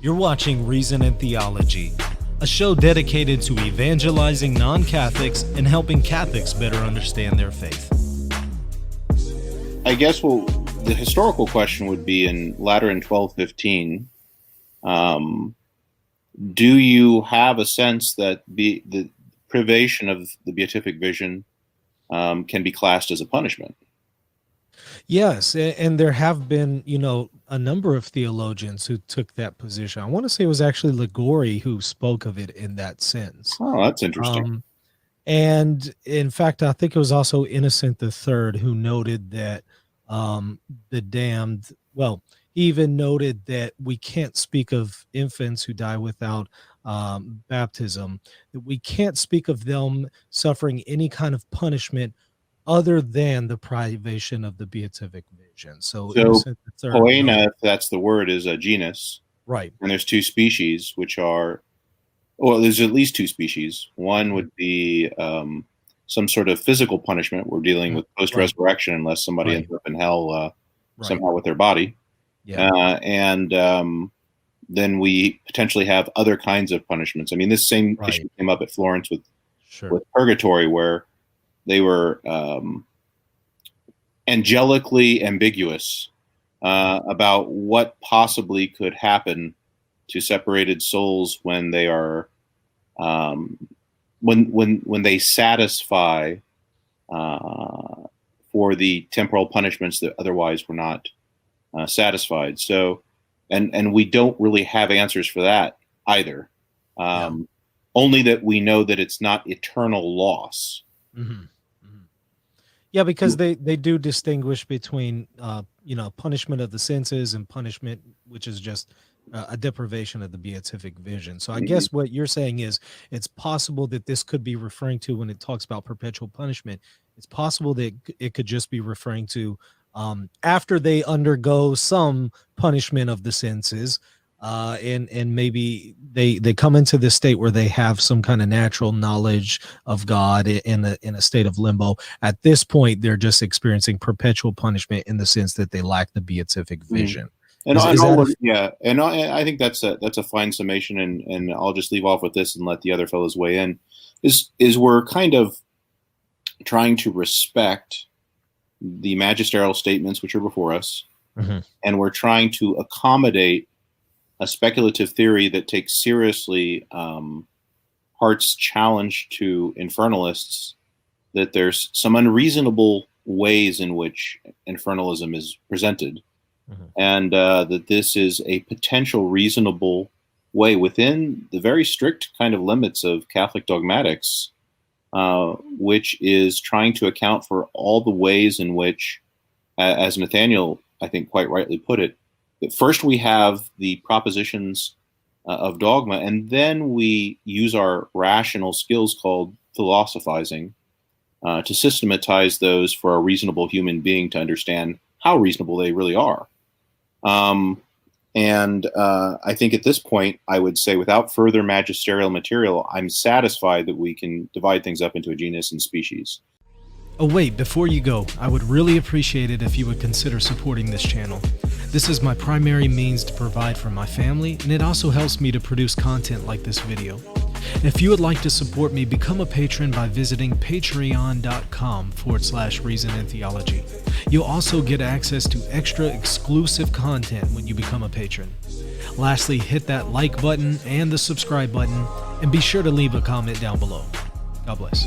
You're watching Reason and Theology, a show dedicated to evangelizing non-Catholics and helping Catholics better understand their faith. I guess the historical question would be in Lateran 1215. Do you have a sense that the privation of the beatific vision can be classed as a punishment? Yes, and there have been, a number of theologians who took that position. I want to say it was actually Ligori who spoke of it in that sense. Oh, that's interesting. And in fact, I think it was also Innocent III who noted that the damned, well, he even noted that we can't speak of infants who die without baptism, that we can't speak of them suffering any kind of punishment other than the privation of the beatific vision. So Innocent III Poena, if that's the word, is a genus. Right. And there's two species, which are, well, there's at least two species. One would be some sort of physical punishment. We're dealing with post-resurrection unless somebody ends up in hell somehow with their body. Yeah. Then we potentially have other kinds of punishments. I mean, this same issue came up at Florence with purgatory, where they were angelically ambiguous about what possibly could happen to separated souls when they are when they satisfy for the temporal punishments that otherwise were not satisfied. So, and we don't really have answers for that either. Only that we know that it's not eternal loss. Mm-hmm. Mm-hmm. Yeah, because they do distinguish between punishment of the senses and punishment which is just a deprivation of the beatific vision. So I guess what you're saying is it's possible that this could be referring to, when it talks about perpetual punishment, it's possible that it could just be referring to after they undergo some punishment of the senses, and maybe they come into this state where they have some kind of natural knowledge of God in a state of limbo. At this point, they're just experiencing perpetual punishment in the sense that they lack the beatific vision. And I think that's a fine summation, and I'll just leave off with this and let the other fellows weigh in. Is we're kind of trying to respect the magisterial statements which are before us, and we're trying to accommodate a speculative theory that takes seriously Hart's challenge to infernalists that there's some unreasonable ways in which infernalism is presented, and that this is a potential reasonable way within the very strict kind of limits of Catholic dogmatics, which is trying to account for all the ways in which, as Nathaniel, I think, quite rightly put it, that first we have the propositions of dogma, and then we use our rational skills called philosophizing to systematize those for a reasonable human being to understand how reasonable they really are. I think at this point, I would say without further magisterial material, I'm satisfied that we can divide things up into a genus and species. Oh wait, before you go, I would really appreciate it if you would consider supporting this channel. This is my primary means to provide for my family, and it also helps me to produce content like this video. If you would like to support me, become a patron by visiting patreon.com/Reason and Theology. You'll also get access to extra exclusive content when you become a patron. Lastly, hit that like button and the subscribe button, and be sure to leave a comment down below. God bless.